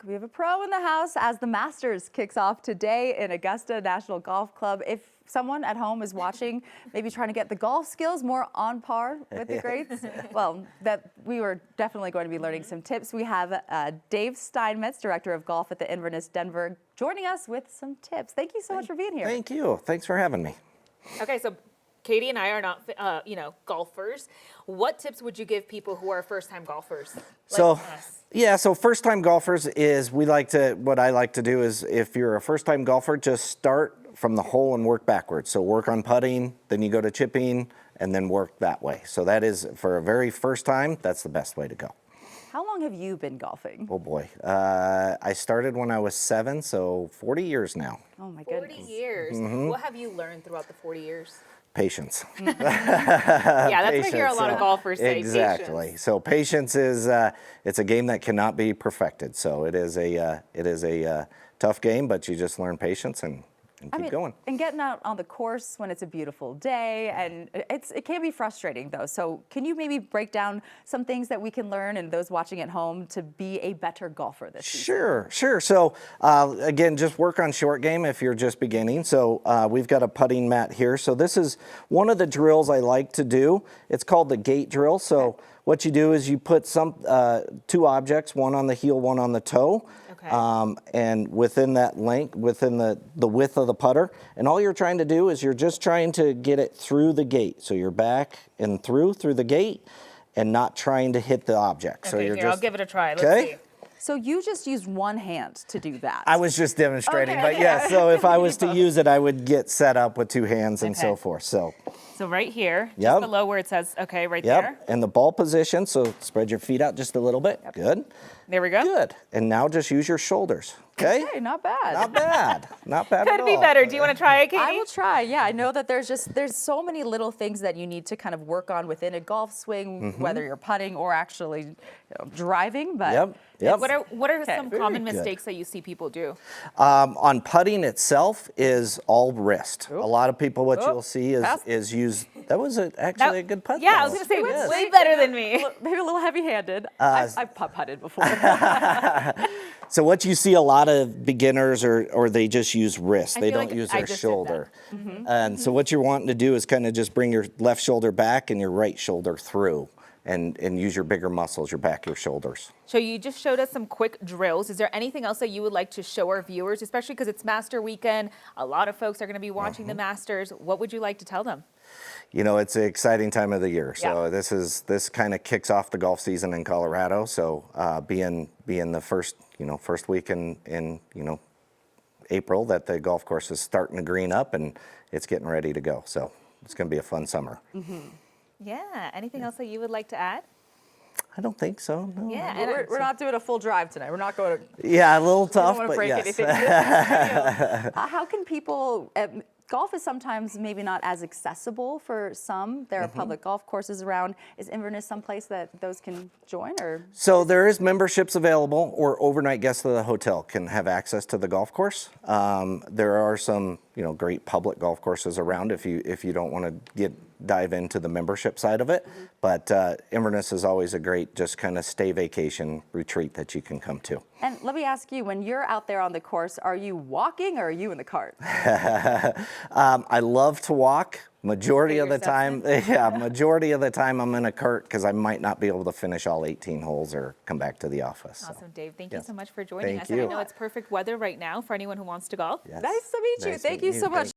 We have a pro in the house as the Masters kicks off today in Augusta National Golf Club. If someone at home is watching, maybe trying to get the golf skills more on par with the greats, well, that we were definitely going to be learning some tips. We have Dave Steinmetz, Director of Golf at the Inverness Denver, joining us with some tips. Thank you so much for being here. Thank you. Thanks for having me. Okay, so Katie and I are not, golfers. What tips would you give people who are first-time golfers? So first-time golfers is what I like to do is if you're a first-time golfer, just start from the hole and work backwards. So work on putting, then you go to chipping, and then work that way. So that is, for a very first time, that's the best way to go. How long have you been golfing? Oh boy, I started when I was 7, so 40 years now. Oh my goodness. 40 years. Mm-hmm. What have you learned throughout the 40 years? Patience. Yeah, that's what I hear a lot of golfers say. Exactly. Patience. So patience is it's a game that cannot be perfected. So it is a tough game, but you just learn patience and keep going. And getting out on the course when it's a beautiful day, and it can be frustrating though. So can you maybe break down some things that we can learn and those watching at home to be a better golfer this season? Sure. So again, just work on short game if you're just beginning. So we've got a putting mat here. So this is one of the drills I like to do. It's called the gate drill. So what you do is you put two objects, one on the heel, one on the toe. Okay. And within that length, within the width of the putter, and all you're trying to do is you're just trying to get it through the gate. So you're back and through the gate, and not trying to hit the object. Okay, so you're I'll give it a try. Let's see. So you just used one hand to do that? I was just demonstrating, but yes. So if I was to use it, I would get set up with two hands and so forth. So right here, just below where it says, right there. And the ball position, so spread your feet out just a little bit. Good. There we go. Good. And now just use your shoulders. Okay, not bad. Not bad. Not bad at all. Could be better. Do you want to try it, Katie? I will try. Yeah, I know that there's so many little things that you need to kind of work on within a golf swing, whether you're putting or actually driving. But Yep. What are some common mistakes that you see people do? On putting itself is all wrist. A lot of people, what you'll see is use. That was actually a good putt. Yeah, I was going to say it's way better than me. Maybe a little heavy-handed. I've putt-putted before. So what you see a lot of beginners or they just use wrist. They don't use their shoulder. And so what you're wanting to do is kind of just bring your left shoulder back and your right shoulder through and use your bigger muscles, your back, your shoulders. So you just showed us some quick drills. Is there anything else that you would like to show our viewers, especially because it's Master Weekend? A lot of folks are going to be watching the Masters. What would you like to tell them? You know, it's an exciting time of the year. So this kind of kicks off the golf season in Colorado. So being the first week in April that the golf course is starting to green up and it's getting ready to go. So it's going to be a fun summer. Yeah. Anything else that you would like to add? I don't think so. No. Yeah, and we're not doing a full drive tonight. We're not going to. Yeah, a little tough, but break yes. Anything. How can people? Golf is sometimes maybe not as accessible for some. There are public golf courses around. Is Inverness someplace that those can join, or? So there is memberships available, or overnight guests of the hotel can have access to the golf course. There are some great public golf courses around if you don't want to dive into the membership side of it. But Inverness is always a great just kind of stay vacation retreat that you can come to. And let me ask you, when you're out there on the course, are you walking or are you in the cart? I love to walk. Majority of the time I'm in a cart because I might not be able to finish all 18 holes or come back to the office. Awesome, Dave. Thank you so much for joining us. Thank you. I know it's perfect weather right now for anyone who wants to golf. Nice to meet you. Thank you so much.